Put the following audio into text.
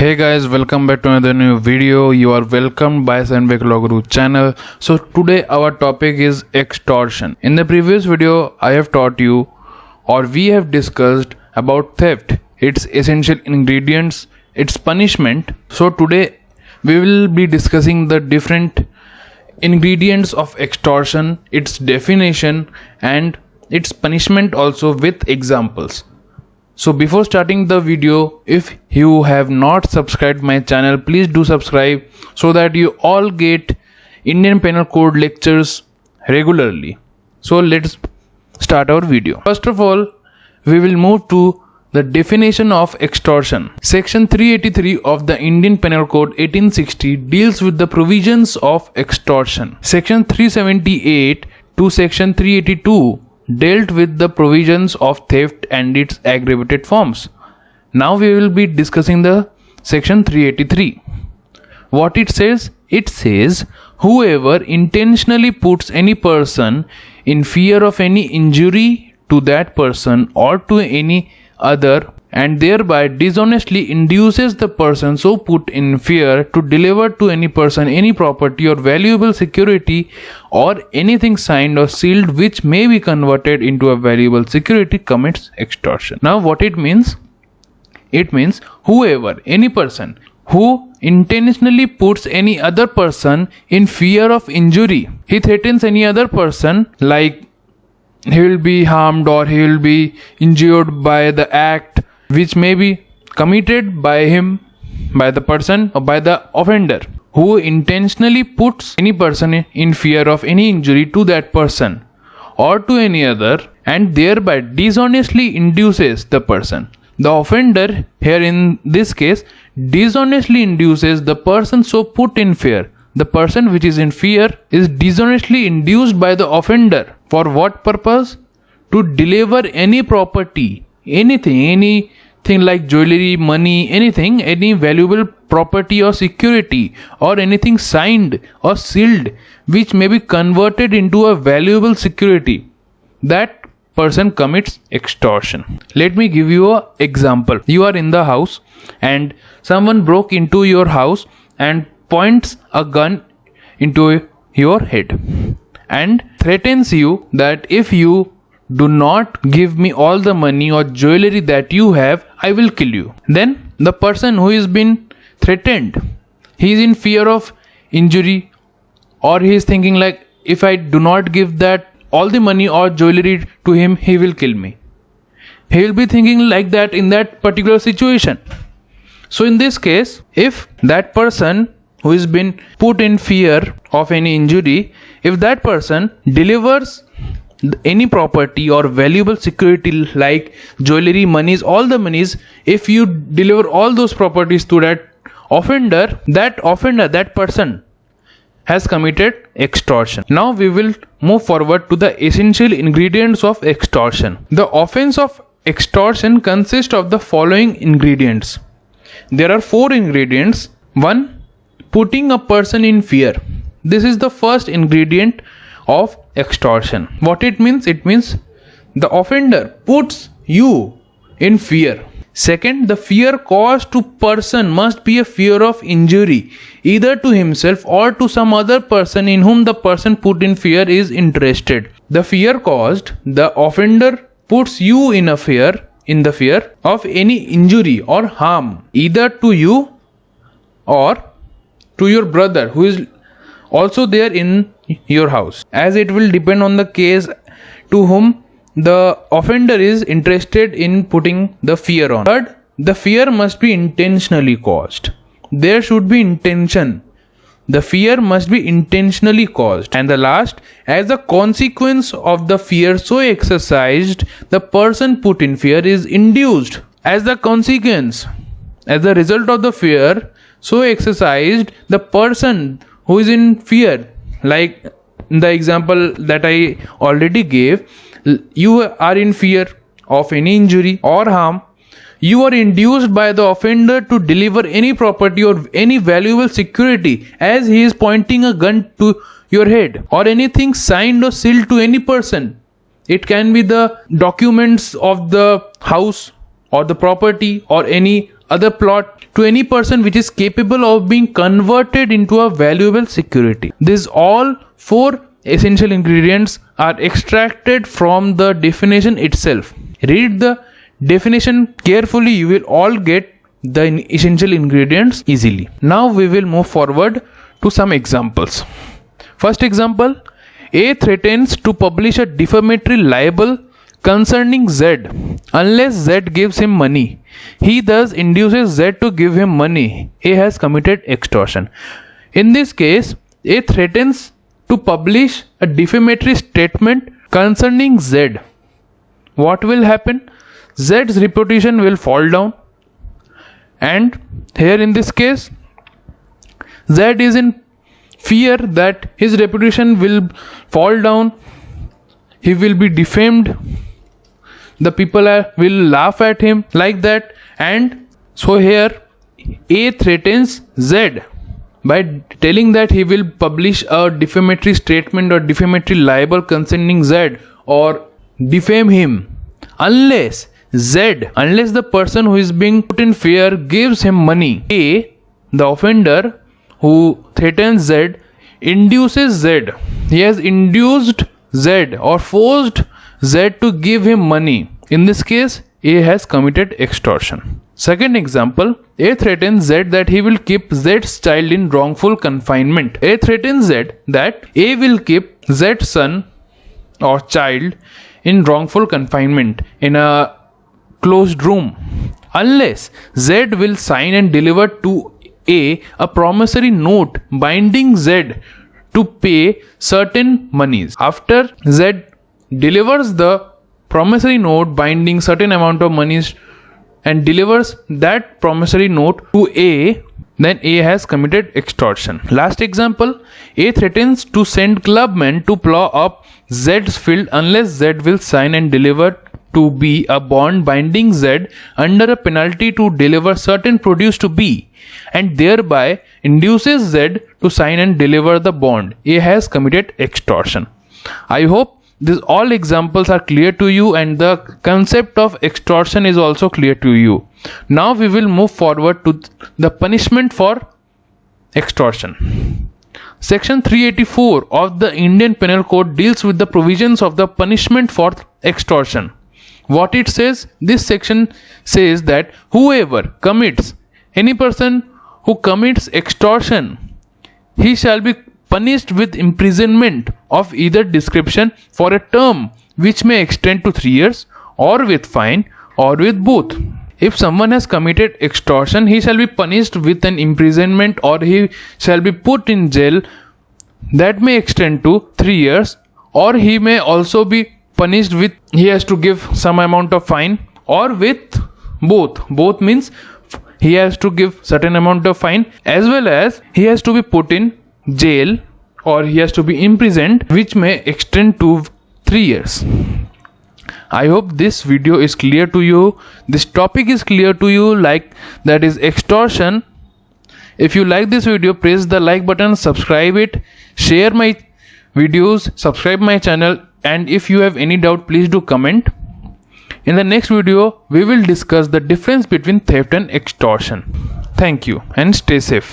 Hey guys, welcome back to another new video. You are welcomed by LawGuru channel. So today our topic is extortion. In the previous video I have taught you or we have discussed about theft, its essential ingredients, its punishment. So today we will be discussing the different ingredients of extortion, its definition and its punishment also with examples. So before starting the video, if you have not subscribed my channel, please do subscribe so that you all get Indian Penal Code lectures regularly. So let's start our video. First of all, we will move to the definition of extortion. Section 383 of the Indian Penal Code 1860 deals with the provisions of extortion. Section 378 to Section 382 dealt with the provisions of theft and its aggravated forms. Now we will be discussing the section 383. What it says? It says, whoever intentionally puts any person in fear of any injury to that person or to any other and thereby dishonestly induces the person so put in fear to deliver to any person any property or valuable security or anything signed or sealed which may be converted into a valuable security commits extortion. Now what it means? It means whoever, any person who intentionally puts any other person in fear of injury. He threatens any other person like he will be harmed or he will be injured by the act which may be committed by him, by the person or by the offender, who intentionally puts any person in fear of any injury to that person or to any other and thereby dishonestly induces the person. The offender here in this case dishonestly induces the person so put in fear. The person which is in fear is dishonestly induced by the offender. For what purpose? To deliver any property, anything like jewelry, money, anything, any valuable property or security or anything signed or sealed which may be converted into a valuable security. That person commits extortion. Let me give you an example. You are in the house and someone broke into your house and points a gun into your head and threatens you that if you do not give me all the money or jewelry that you have, I will kill you. Then the person who is been threatened, he is in fear of injury or he is thinking like if I do not give that all the money or jewelry to him, he will kill me. He will be thinking like that in that particular situation. So in this case, if that person who has been put in fear of any injury, if that person delivers any property or valuable security like jewelry, monies, all the monies, if you deliver all those properties to that offender, that person has committed extortion. Now we will move forward to the essential ingredients of extortion. The offense of extortion consists of the following ingredients. There are 4 ingredients. 1. Putting a person in fear. This is the first ingredient of extortion. What it means? It means the offender puts you in fear. Second, the fear caused to person must be a fear of injury either to himself or to some other person in whom the person put in fear is interested. The fear caused, the offender puts you in the fear of any injury or harm either to you or to your brother who is also there in your house, as it will depend on the case to whom the offender is interested in putting the fear on. Third, the fear must be intentionally caused. There should be intention. The fear must be intentionally caused. And the last, as a consequence of the fear so exercised, the person put in fear is induced. As the consequence, as a result of the fear so exercised, the person who is in fear, like in the example that I already gave, you are in fear of any injury or harm. You are induced by the offender to deliver any property or any valuable security as he is pointing a gun to your head or anything signed or sealed to any person. It can be the documents of the house or the property or any other plot to any person which is capable of being converted into a valuable security. These all four essential ingredients are extracted from the definition itself. Read the definition carefully, you will all get the essential ingredients easily. Now we will move forward to some examples. First example, A threatens to publish a defamatory libel concerning Z unless Z gives him money. He thus induces Z to give him money. A has committed extortion. In this case, A threatens to publish a defamatory statement concerning Z. What will happen? Z's reputation will fall down, and here in this case Z is in fear that his reputation will fall down, he will be defamed, the people will laugh at him like that, and so here A threatens Z by telling that he will publish a defamatory statement or defamatory libel concerning Z or defame him unless the person who is being put in fear gives him money. A, the offender who threatens Z, induces Z. He has induced Z or forced Z to give him money. In this case, A has committed extortion. Second example, A threatens Z that he will keep Z's child in wrongful confinement. A threatens Z that A will keep Z's son or child in wrongful confinement in a closed room unless Z will sign and deliver to A promissory note binding Z to pay certain monies. After Z delivers the promissory note binding certain amount of monies and delivers that promissory note to A, then A has committed extortion. Last example, A threatens to send clubmen to plow up Z's field unless Z will sign and deliver to B a bond binding Z under a penalty to deliver certain produce to B, and thereby induces Z to sign and deliver the bond. A has committed extortion. I hope these all examples are clear to you and the concept of extortion is also clear to you. Now we will move forward to the punishment for extortion. Section 384 of the Indian Penal Code deals with the provisions of the punishment for extortion. What it says? This section says that any person who commits extortion, he shall be punished with imprisonment of either description for a term which may extend to 3 years, or with fine, or with both. If someone has committed extortion, he shall be punished with an imprisonment or he shall be put in jail that may extend to 3 years, or he may also be punished with, he has to give some amount of fine, or with both. Both means he has to give certain amount of fine as well as he has to be put in jail or he has to be imprisoned, which may extend to 3 years. I hope this video is clear to you, this topic is clear to you, like that is extortion. If you like this video, press the like button, subscribe it, share my videos, subscribe my channel, and if you have any doubt, please do comment. In the next video, we will discuss the difference between theft and extortion. Thank you and stay safe.